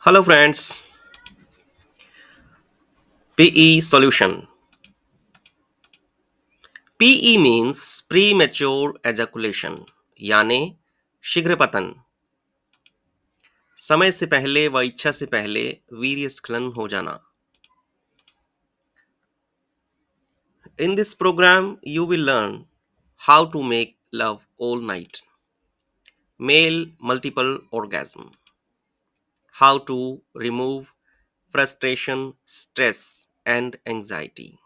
Hello friends, PE solution. PE means premature ejaculation यानी शीघ्र पतन, समय से पहले व इच्छा से पहले वीर्य स्खलन हो जाना. In this program you will learn how to make love all night, male multiple orgasm, how to remove frustration, stress and anxiety,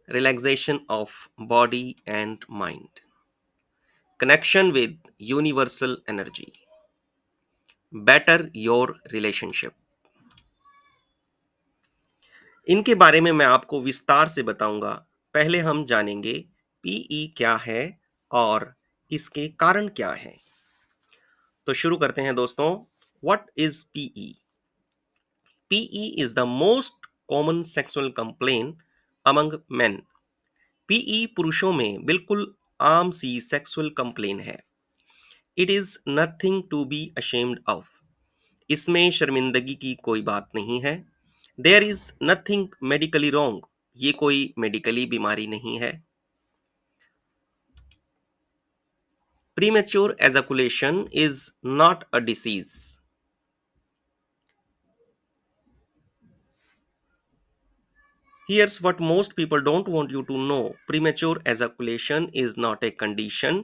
relaxation of body and mind, connection with universal energy, better your relationship. इनके बारे में मैं आपको विस्तार से बताऊंगा. पहले हम जानेंगे पीई क्या है और इसके कारण क्या हैं. तो शुरू करते हैं दोस्तों. What is PE? PE is the most common sexual complain among men. PE पुरुषों में बिल्कुल आम सी सेक्सुअल कंप्लेन है. It is nothing to be ashamed of. इसमें शर्मिंदगी की कोई बात नहीं है. There is nothing medically wrong. ये कोई मेडिकली बीमारी नहीं है. Premature ejaculation is not a disease. Here's what most people don't want you to know. Premature ejaculation is not a condition,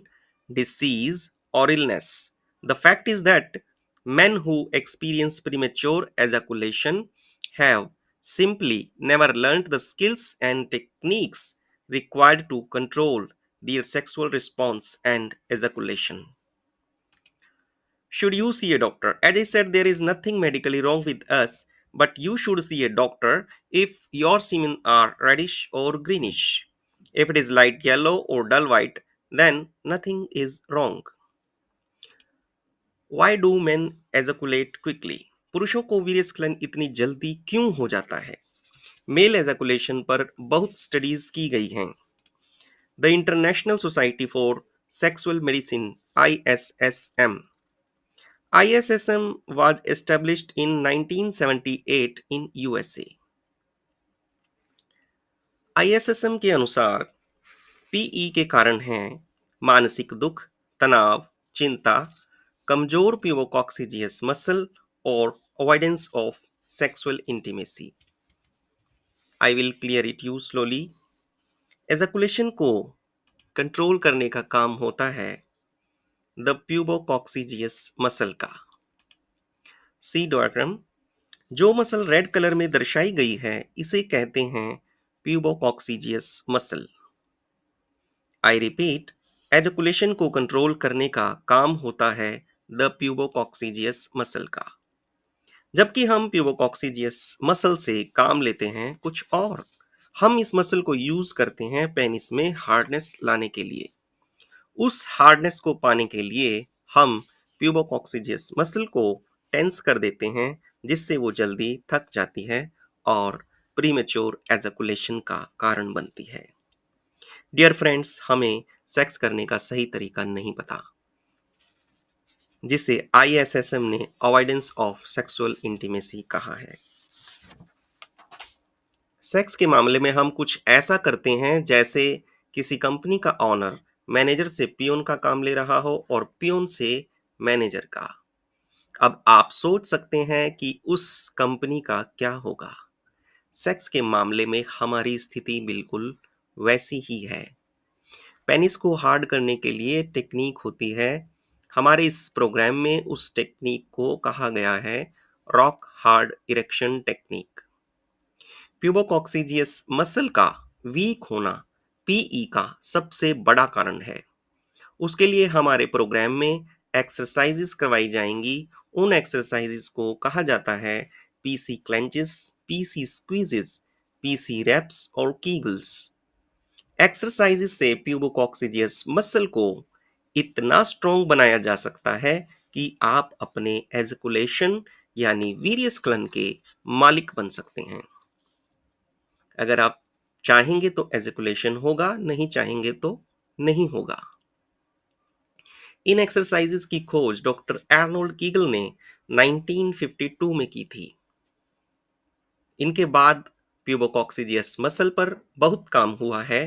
disease, or illness. The fact is that men who experience premature ejaculation have simply never learned the skills and techniques required to control their sexual response and ejaculation. Should you see a doctor? As I said, there is nothing medically wrong with us, but you should see a doctor if your semen are reddish or greenish. If it is light yellow or dull white, then nothing is wrong. Why do men ejaculate quickly? पुरुषों को वीर्यस्खलन इतनी जल्दी क्यों हो जाता है? Mail ejaculation पर बहुत स्टडीज की गई हैं. The international society for sexual medicine ISSM. ISSM was established in 1978 in USA. ISSM के अनुसार पीई के कारण हैं मानसिक दुख, तनाव, चिंता, कमजोर प्यूबोकॉक्सिजियस मसल और avoidance of sexual intimacy. I will clear it you slowly. Ejaculation को कंट्रोल करने का काम होता है द प्यूबोकॉक्सिजियस मसल का. C diagram. जो मसल रेड कलर में दर्शाई गई है इसे कहते हैं प्यूबोकॉक्सिजियस मसल. आई रिपीट, एजुकुलेशन को कंट्रोल करने का काम होता है द प्यूबोकॉक्सिजियस मसल का. जबकि हम प्यूबोकॉक्सिजियस मसल से काम लेते हैं कुछ और. हम इस मसल को यूज करते हैं पेनिस में हार्डनेस लाने के लिए. उस हार्डनेस को पाने के लिए हम प्यूबोकॉक्सिजियस मसल को टेंस कर देते हैं जिससे वो जल्दी थक जाती है और प्रीमेच्योर एजाकुलेशन का कारण बनती है. डियर फ्रेंड्स, हमें सेक्स करने का सही तरीका नहीं पता जिसे ISSM ने अवॉइडेंस ऑफ सेक्सुअल इंटीमेसी कहा है. सेक्स के मामले में हम कुछ ऐसा करते हैं जैसे किसी कंपनी का ऑनर मैनेजर से पियोन का काम ले रहा हो और पियोन से मैनेजर का. अब आप सोच सकते हैं कि उस कंपनी का क्या होगा. सेक्स के मामले में हमारी स्थिति बिल्कुल वैसी ही है. पेनिस को हार्ड करने के लिए टेक्निक होती है. हमारे इस प्रोग्राम में उस टेक्निक को कहा गया है rock hard erection technique. Pubococcygeus muscle का वीक होना पीई का सबसे बड़ा कारण है. उसके लिए हमारे प्रोग्राम में एक्सरसाइजेस करवाई जाएंगी. उन एक्सरसाइजेस को कहा जाता है PC clenches, PC squeezes, PC wraps और कीगल्स. एक्सरसाइजेस से प्यूबोकॉक्सिजियस मसल को इतना स्ट्रॉन्ग बनाया जा सकता है कि आप अपने एजकुलेशन यानी वीर्यस्खलन के मालिक बन सकते हैं. अगर आप चाहेंगे तो एजकुलेशन होगा, नहीं चाहेंगे तो नहीं होगा. इन एक्सरसाइजेस की खोज डॉक्टर आर्नोल्ड कीगल ने 1952 में की थी। इनके बाद प्यूबोकॉक्सीजियस मसल पर बहुत काम हुआ है।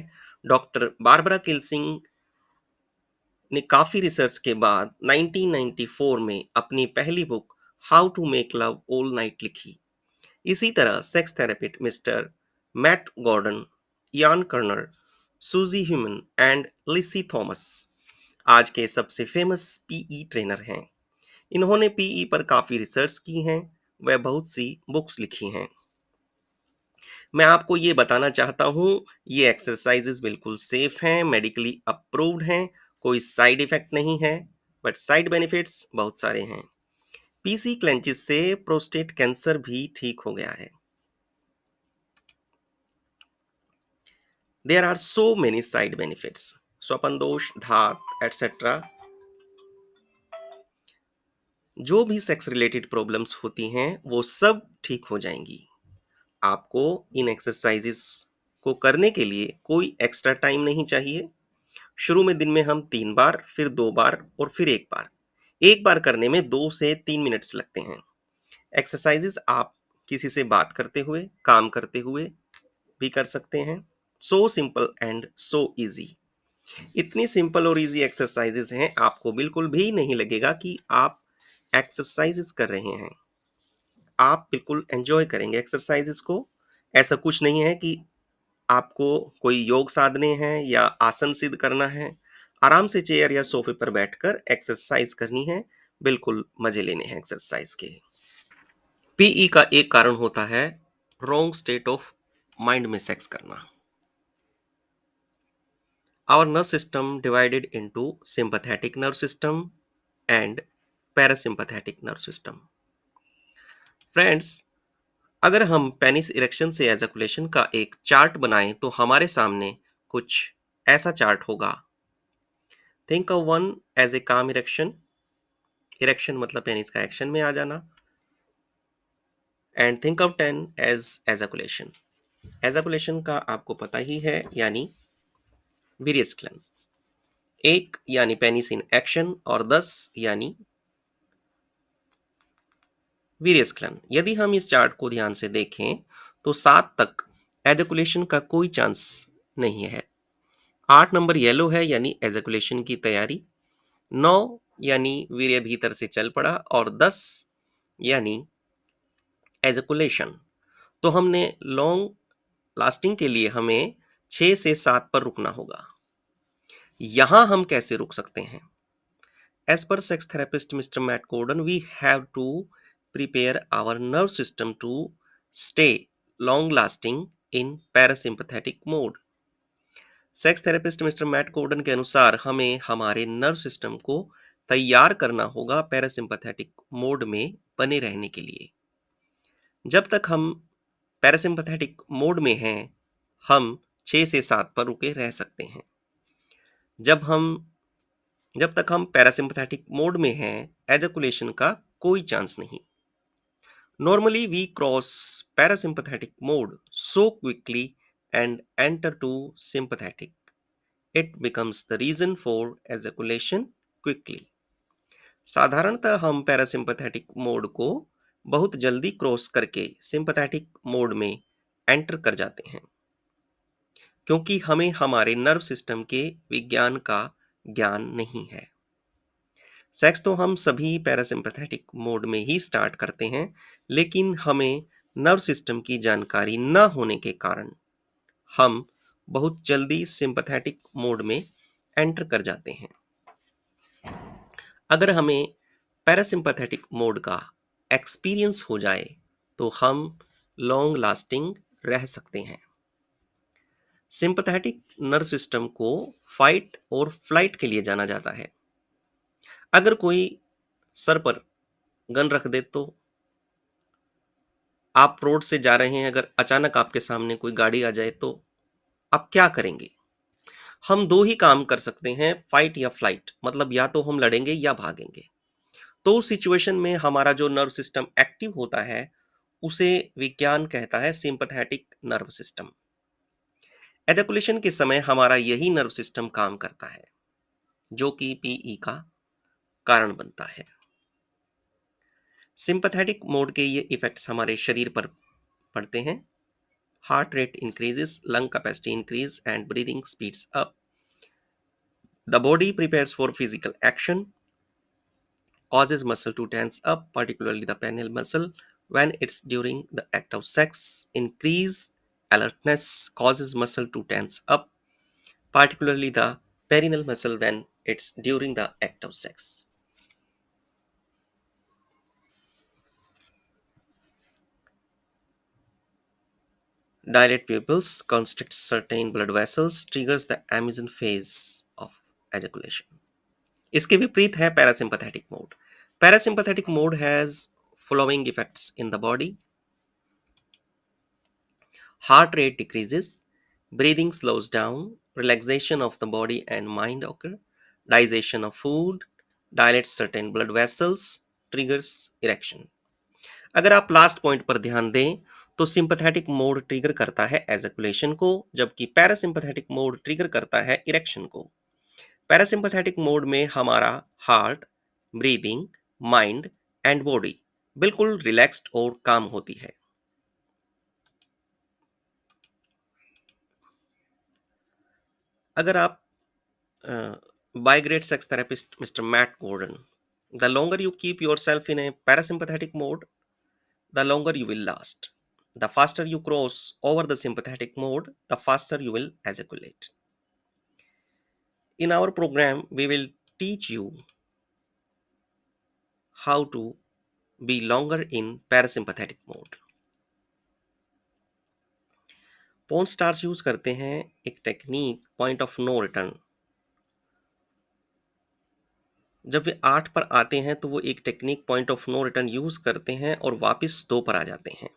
डॉक्टर बारबरा किल्सिंग ने काफी रिसर्च के बाद 1994 में अपनी पहली book how to make love all night लिखी। इसी तरह sex therapist mister Matt Gordon, Ian Kerner, Suzie Heumann and Lisa Thomas आज के सबसे फेमस पीई ट्रेनर हैं। इन्होंने पीई पर काफी रिसर्च की हैं, वह बहुत सी बुक्स लिखी हैं। मैं आपको ये बताना चाहता हूँ, ये एक्सरसाइजेस बिल्कुल सेफ हैं, मेडिकली अप्रूव्ड हैं, कोई साइड इफेक्ट नहीं है, बट साइड बेनिफिट्स बहुत सारे हैं। पीसी क्लेंचेस से प्रोस्टेट कैंसर भी ठीक हो गया है। There are so many side benefits. स्वपन दोष, धात एटसेट्रा, जो भी सेक्स रिलेटेड प्रॉब्लम्स होती हैं वो सब ठीक हो जाएंगी। आपको इन एक्सरसाइजेस को करने के लिए कोई एक्स्ट्रा टाइम नहीं चाहिए। शुरू में दिन में हम 3 बार, फिर 2 बार और फिर 1 बार। 1 बार करने में 2 से 3 मिनट्स लगते हैं। एक्सरसाइजेस आप किसी से बात करते हुए, काम करते हुए भी कर सकते हैं। So simple and so easy. इतनी सिंपल और इजी एक्सरसाइजेस हैं, आपको बिल्कुल भी नहीं लगेगा कि आप एक्सरसाइजेस कर रहे हैं। आप बिल्कुल एंजॉय करेंगे एक्सरसाइजेस को। ऐसा कुछ नहीं है कि आपको कोई योग साधने हैं या आसन सिद्ध करना है। आराम से चेयर या सोफे पर बैठकर एक्सरसाइज करनी है। बिल्कुल मजे लेने हैं एक्सरसाइज के। पीई का एक कारण होता है रॉन्ग स्टेट ऑफ माइंड में सेक्स करना। Our nerve system divided into sympathetic nerve system and parasympathetic nerve system. Friends, अगर हम पेनिस इरेक्शन से एजाकुलेशन का एक चार्ट बनाएं तो हमारे सामने कुछ ऐसा चार्ट होगा। Think of one as a calm erection. Erection मतलब पेनिस का एक्शन में आ जाना। And think of 10 as ejaculation. Ejaculation का आपको पता ही है, यानी वीरियस ग्लैंड। 1 यानी पेनिस इन एक्शन और 10 यानी वीरियस ग्लैंड। यदि हम इस चार्ट को ध्यान से देखें तो 7 तक एजैकुलेशन का कोई चांस नहीं है। 8 नंबर येलो है यानी एजैकुलेशन की तैयारी। 9 यानी वीर्य भीतर से चल पड़ा और 10 यानी एजैकुलेशन। तो हमने लॉन्ग लास्टिंग के लिए हमें 6 से 7 पर रुकना होगा। यहां हम कैसे रुक सकते हैं? As per sex therapist Mr. Matt Gordon, we have to prepare our nerve system to stay long lasting in parasympathetic mode. Sex therapist mister Matt Gordon के अनुसार हमें हमारे नर्व सिस्टम को तैयार करना होगा पैरासिम्पैथेटिक मोड में बने रहने के लिए। जब तक हम पैरासिम्पैथेटिक मोड में हैं, हम 6 से 7 पर रुके रह सकते हैं। जब हम जब तक हम पैरासिम्पैथेटिक मोड में हैं, एजैकुलेशन का कोई चांस नहीं। Normally we cross parasympathetic mode so quickly and enter to sympathetic, it becomes the reason for ejaculation quickly. साधारणतः हम पैरासिम्पैथेटिक मोड को बहुत जल्दी क्रॉस करके सिंपैथेटिक मोड में एंटर कर जाते हैं, क्योंकि हमें हमारे नर्व सिस्टम के विज्ञान का ज्ञान नहीं है। सेक्स तो हम सभी पैरासिम्पैथेटिक मोड में ही स्टार्ट करते हैं, लेकिन हमें नर्व सिस्टम की जानकारी न होने के कारण हम बहुत जल्दी सिंपैथेटिक मोड में एंटर कर जाते हैं। अगर हमें पैरासिम्पैथेटिक मोड का एक्सपीरियंस हो जाए तो हम लॉन्ग लास्टिंग रह सकते हैं। सिंपैथेटिक नर्व सिस्टम को फाइट और फ्लाइट के लिए जाना जाता है। अगर कोई सर पर गन रख दे तो आप रोड से जा रहे हैं, अगर अचानक आपके सामने कोई गाड़ी आ जाए तो आप क्या करेंगे? हम 2 ही काम कर सकते हैं, फाइट या फ्लाइट, मतलब या तो हम लड़ेंगे या भागेंगे। तो उस सिचुएशन में हमारा जो नर्व सिस्टम एक्टिव होता है, उसे विज्ञान कहता है सिंपैथेटिक नर्व सिस्टम। एजैकुलेशन के समय हमारा यही नर्व सिस्टम काम करता है, जो कि पीई का कारण बनता है। सिंपैथेटिक मोड के ये इफेक्ट्स हमारे शरीर पर पड़ते हैं। Heart rate increases, lung capacity increase and breathing speeds up. The body prepares for physical action, causes muscle to tense up, particularly the perineal muscle, when it's during the act of sex. Increase alertness, causes muscle to tense up, particularly the perineal muscle when it's during the act of sex. Dilate pupils, constrict certain blood vessels, triggers the emission phase of ejaculation. इसके विपरीत है parasympathetic mode. Parasympathetic mode has following effects in the body. Heart rate decreases, breathing slows down, relaxation of the body and mind occur, digestion of food, dilates certain blood vessels, triggers erection. अगर आप last point पर ध्यान दें तो sympathetic mode trigger करता है ejaculation को, जबकि पैरासिम्पैथेटिक मोड ट्रिगर करता है इरेक्शन को. पैरासिम्पैथेटिक मोड में हमारा heart, breathing, mind and body बिल्कुल रिलैक्स्ड और काम होती है. अगर आप by great sex therapist Mr. Matt Gordon, the longer you keep yourself in a parasympathetic mode, the longer you will last. The faster you cross over the sympathetic mode, the faster you will ejaculate. In our program, we will teach you how to be longer in parasympathetic mode. Porn stars use करते हैं एक technique point of no return. जब वे 8 पर आते हैं तो वो एक technique point of no return use करते हैं और वापस 2 पर आ जाते हैं.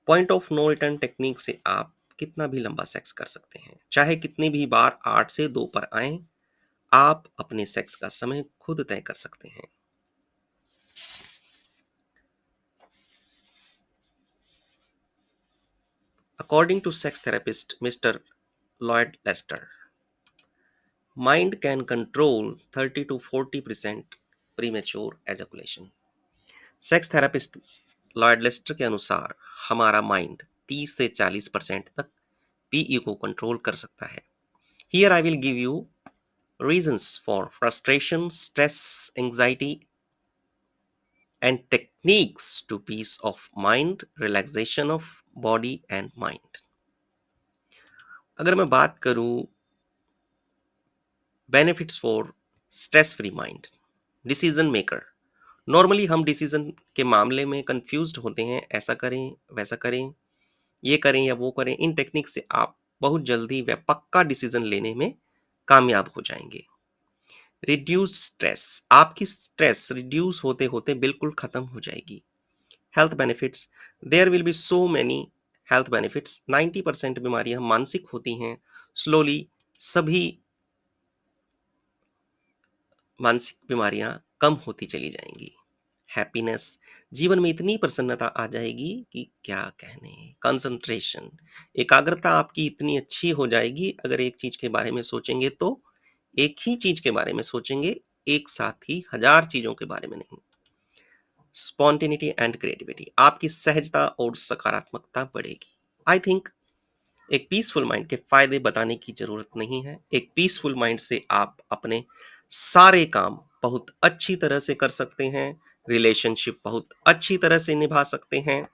Point of no return technique से आप कितना भी लंबा सेक्स कर सकते हैं, चाहे कितनी भी बार 8 से 2 पर आए. आप अपने सेक्स का समय खुद तय कर सकते हैं. According to sex therapist mister Lloyd Lester, mind can control 30 to 40% premature ejaculation. Sex therapist Lloyd Lester के अनुसार हमारा माइंड 30 से 40% तक पीई को कंट्रोल कर सकता है. Here I will give you reasons for frustration, stress, anxiety, and techniques to peace of mind, relaxation of body and mind. अगर मैं बात करूं benefits for stress free mind, decision maker. Normally हम decision के मामले में कंफ्यूज्ड होते हैं, ऐसा करें वैसा करें, ये करें या वो करें. इन टेक्निक से आप बहुत जल्दी व पक्का डिसीजन लेने में कामयाब हो जाएंगे. रिड्यूस्ड स्ट्रेस, आपकी स्ट्रेस रिड्यूस होते होते बिल्कुल खत्म हो जाएगी. Health benefits, there will be so many health benefits. 90% बीमारियां मानसिक होती हैं. स्लोली सभी मानसिक बीमारियां कम होती चली जाएंगी. हैप्पीनेस, जीवन में इतनी प्रसन्नता आ जाएगी कि क्या कहने. कंसंट्रेशन, एकाग्रता आपकी इतनी अच्छी हो जाएगी, अगर एक चीज के बारे में सोचेंगे तो एक ही चीज के बारे में सोचेंगे, एक साथ ही 1000 चीजों के बारे में नहीं. स्पॉन्टेनिटी एंड क्रिएटिविटी, आपकी सहजता और सकारात्मकता बढ़ेगी. आई थिंक एक पीसफुल माइंड के फायदे बताने की जरूरत नहीं है. एक पीसफुल माइंड से आप अपने सारे काम बहुत अच्छी तरह से कर सकते हैं, रिलेशनशिप बहुत अच्छी तरह से निभा सकते हैं,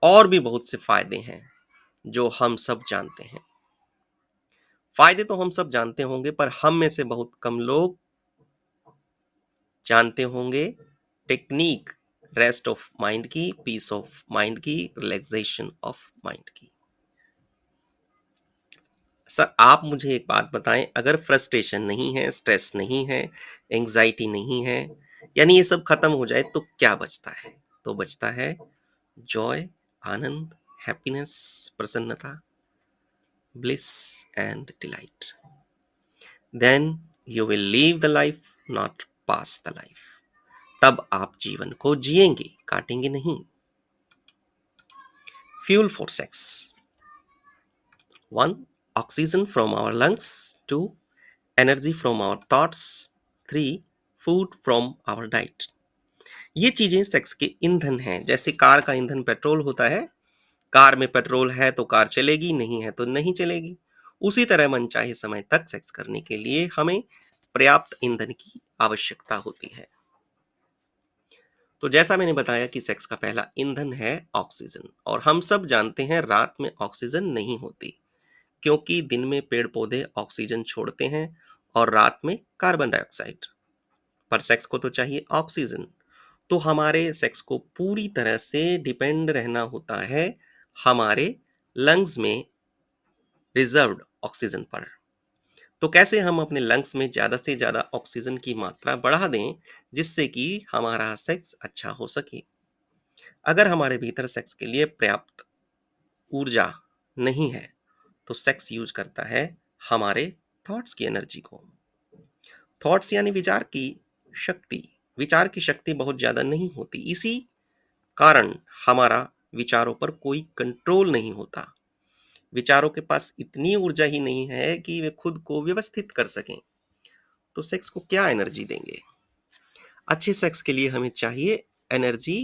और भी बहुत से फायदे हैं जो हम सब जानते हैं. फायदे तो हम सब जानते होंगे, पर हम में से बहुत कम लोग जानते होंगे टेक्निक रेस्ट ऑफ माइंड की, पीस ऑफ माइंड की, रिलैक्सेशन ऑफ माइंड की. सर आप मुझे एक बात बताएं, अगर फ्रस्ट्रेशन नहीं है, स्ट्रेस नहीं है, एंजाइटी नहीं है, यानी ये सब खत्म हो जाए तो क्या बचता है? तो बचता है जॉय, आनंद, हैप्पीनेस, प्रसन्नता, bliss and delight. Then you will live the life, not pass the life. तब आप जीवन को जिएंगे, काटेंगे नहीं. Fuel for sex. 1. Oxygen from our lungs. 2. Energy from our thoughts. 3. Food from our diet. ये चीजें सेक्स के ईंधन हैं। जैसे कार का ईंधन पेट्रोल होता है, कार में पेट्रोल है तो कार चलेगी, नहीं है तो नहीं चलेगी। उसी तरह मनचाहे समय तक सेक्स करने के लिए हमें पर्याप्त ईंधन की आवश्यकता होती है। तो जैसा मैंने बताया कि सेक्स का पहला ईंधन है ऑक्सीजन, और हम सब जानते हैं रात में ऑक्सीजन नहीं होती, क्योंकि दिन में पेड़ पौधे ऑक्सीजन छोड़ते हैं और रात में कार्बन डाइऑक्साइड। पर सेक्स को तो चाहिए ऑक्सीजन। तो हमारे सेक्स को पूरी तरह से डिपेंड रहना होता है हमारे लंग्स में रिजर्व्ड ऑक्सीजन पर। तो कैसे हम अपने लंग्स में ज़्यादा से ज़्यादा ऑक्सीजन की मात्रा बढ़ा दें, जिससे कि हमारा सेक्स अच्छा हो सके। अगर हमारे भीतर सेक्स के लिए पर्याप्त ऊर्जा नहीं है, तो सेक्स यूज करता है हमारे थॉट्स की एनर्जी को। थॉट्स यानी विचार की शक्ति। विचार की शक्ति बहुत ज़्यादा नहीं होती, इसी कारण हमारा विचारों पर कोई कंट्रोल नहीं होता। विचारों के पास इतनी ऊर्जा ही नहीं है कि वे खुद को व्यवस्थित कर सकें। तो सेक्स को क्या एनर्जी देंगे? अच्छे सेक्स के लिए हमें चाहिए energy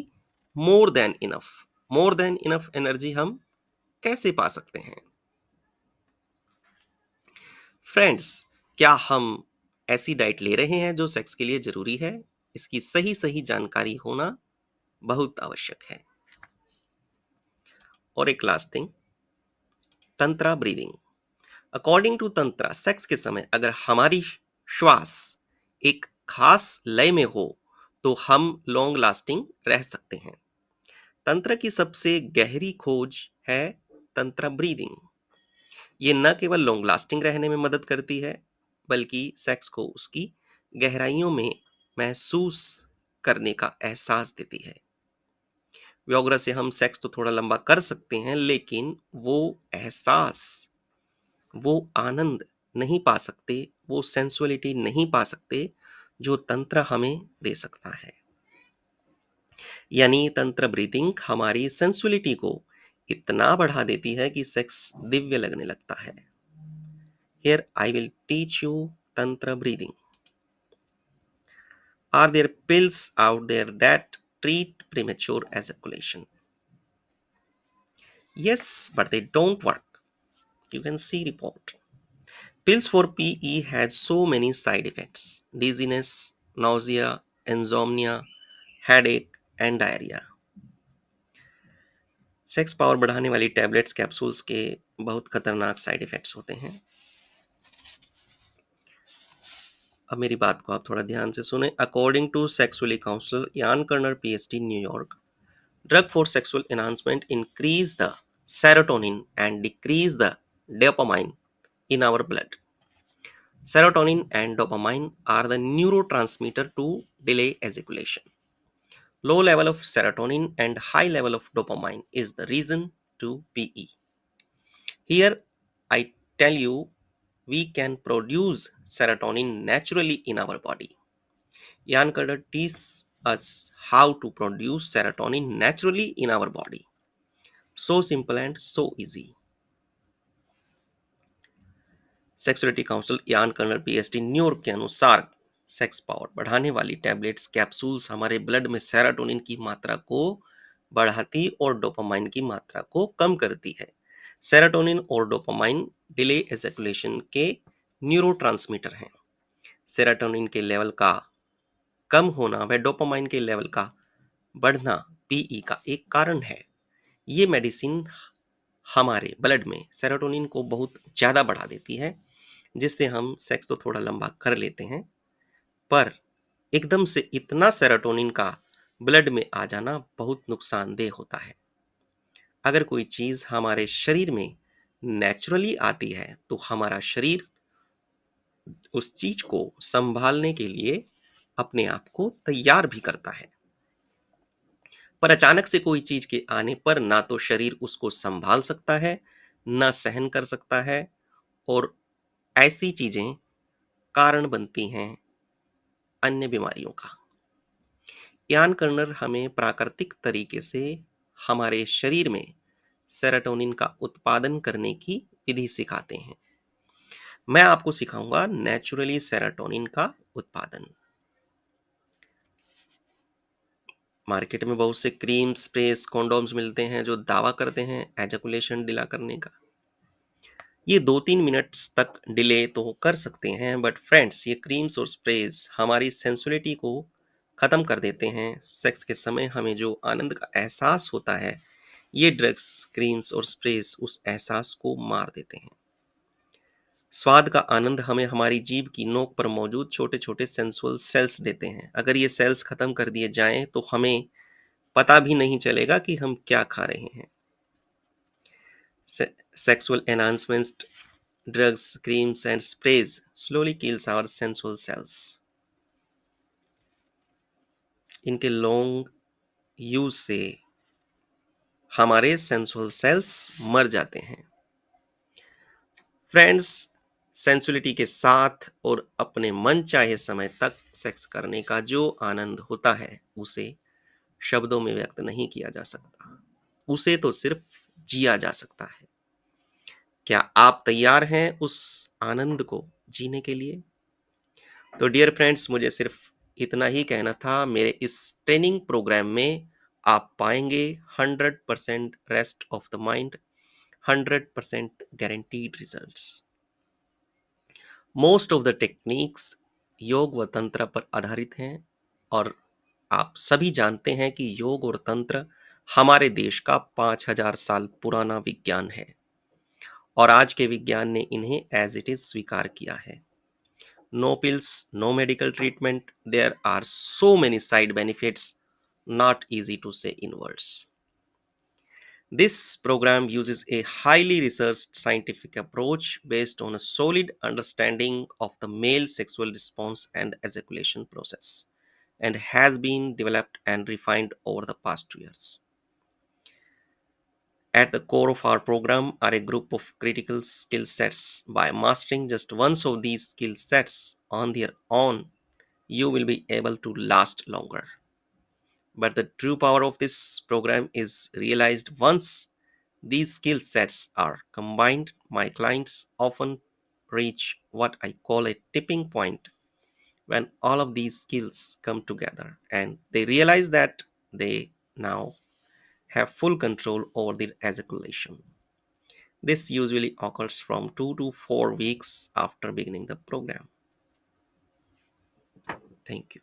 more than enough. More than enough energy हम कैसे पा सकते हैं? फ्रेंड्स, क्या हम ऐसी डाइट ले रहे हैं जो सेक्स के लिए जरूरी है? इसकी सही सही जानकारी होना बहुत आवश्यक है। और एक last thing, tantra breathing. According to tantra, sex के समय अगर हमारी श्वास एक खास लय में हो तो हम लॉन्ग लास्टिंग रह सकते हैं। तंत्र की सबसे गहरी खोज है तंत्रा ब्रीदिंग। ये न केवल लॉन्ग लास्टिंग रहने में मदद करती है, बल्कि सेक्स को उसकी गहराइयों में महसूस करने का एहसास देती है। व्याग्रा से हम सेक्स तो थोड़ा लंबा कर सकते हैं, लेकिन वो एहसास, वो आनंद नहीं पा सकते, वो सेंसुअलिटी नहीं पा सकते जो तंत्र हमें दे सकता है। यानी तंत्र ब्रीदिंग हमारी सेंसुअलिटी को इतना बढ़ा देती है कि सेक्स दिव्य लगने लगता है। Here I will teach you tantra breathing. Are there pills out there that treat premature ejaculation? Yes, but they don't work. You can see report. Pills for PE has so many side effects: dizziness, nausea, insomnia, headache, and diarrhea. Sex power बढ़ाने वाली tablets capsules के बहुत खतरनाक side effects होते हैं। अब मेरी बात को आप थोड़ा ध्यान से सुने। अकॉर्डिंग टू सेक्सुअली काउंसलर यान corner PhD New York, drug for sexual enhancement increase the serotonin and decrease the dopamine in our blood. Serotonin and dopamine are the neurotransmitter to delay ejaculation. Low level of serotonin and high level of dopamine is the reason to PE. Here I tell you, we can produce serotonin naturally in our body. Jan Carter teaches us how to produce serotonin naturally in our body. So simple and so easy. Sexuality council यान corner PhD New York के अनुसार sex power बढ़ाने वाली tablets capsules हमारे blood में serotonin की मात्रा को बढ़ाती और डोपामाइन की मात्रा को कम करती है। सेरोटोनिन और डोपामाइन डिले एजैकुलेशन के न्यूरोट्रांसमीटर हैं। सेरोटोनिन के लेवल का कम होना व डोपामाइन के लेवल का बढ़ना पीई का एक कारण है। ये मेडिसिन हमारे ब्लड में सेरोटोनिन को बहुत ज़्यादा बढ़ा देती है, जिससे हम सेक्स तो थोड़ा लंबा कर लेते हैं, पर एकदम से इतना सेरोटोनिन का ब्लड में आ जाना बहुत नुकसानदेह होता है। अगर कोई चीज़ हमारे शरीर में नेचुरली आती है तो हमारा शरीर उस चीज को संभालने के लिए अपने आप को तैयार भी करता है। पर अचानक से कोई चीज के आने पर ना तो शरीर उसको संभाल सकता है, ना सहन कर सकता है, और ऐसी चीजें कारण बनती हैं अन्य बीमारियों का। यान कर्नर हमें प्राकृतिक तरीके से हमारे शरीर में सेरोटोनिन का उत्पादन करने की विधि सिखाते हैं। मैं आपको सिखाऊंगा नेचुरली सेरोटोनिन का उत्पादन। मार्केट में बहुत से क्रीम, स्प्रेस, कॉन्डोम्स मिलते हैं जो दावा करते हैं एजैकुलेशन डिला करने का। ये 2-3 मिनट्स तक डिले तो कर सकते हैं, बट फ्रेंड्स ये क्रीम्स और स्प्रेस हमारी सेंसुअलिटी को खत्म कर देते हैं। सेक्स के समय हमें जो आनंद का एहसास होता है, ये ड्रग्स, क्रीम्स और स्प्रेस उस एहसास को मार देते हैं। स्वाद का आनंद हमें हमारी जीभ की नोक पर मौजूद छोटे-छोटे सेंसुअल सेल्स देते हैं। अगर ये सेल्स खत्म कर दिए जाएँ तो हमें पता भी नहीं चलेगा कि हम क्या खा रहे हैं। Sexual enhancement drugs, creams, and sprays slowly kills our sensual cells. इनके लॉन्ग यूज से हमारे सेंसुअल सेल्स मर जाते हैं। फ्रेंड्स, सेंसुअलिटी के साथ और अपने मन चाहे समय तक सेक्स करने का जो आनंद होता है, उसे शब्दों में व्यक्त नहीं किया जा सकता। उसे तो सिर्फ जिया जा सकता है। क्या आप तैयार हैं उस आनंद को जीने के लिए? तो डियर फ्रेंड्स, मुझे सिर्फ इतना ही कहना था। मेरे इस ट्रेनिंग प्रोग्राम में आप पाएंगे 100% rest of the mind, 100% guaranteed results. Most of the techniques योग व तंत्र पर आधारित हैं, और आप सभी जानते हैं कि योग और तंत्र हमारे देश का 5000 साल पुराना विज्ञान है, और आज के विज्ञान ने इन्हें एज इट इज स्वीकार किया है। No pills, no medical treatment. There are so many side benefits, not easy to say in words. This program uses a highly researched scientific approach based on a solid understanding of the male sexual response and ejaculation process, and has been developed and refined over the past 2 years. At the core of our program are a group of critical skill sets. By mastering just one of these skill sets on their own, you will be able to last longer. But the true power of this program is realized once these skill sets are combined. My clients often reach what I call a tipping point, when all of these skills come together and they realize that they now have full control over their ejaculation. This usually occurs from 2 to 4 weeks after beginning the program. Thank you.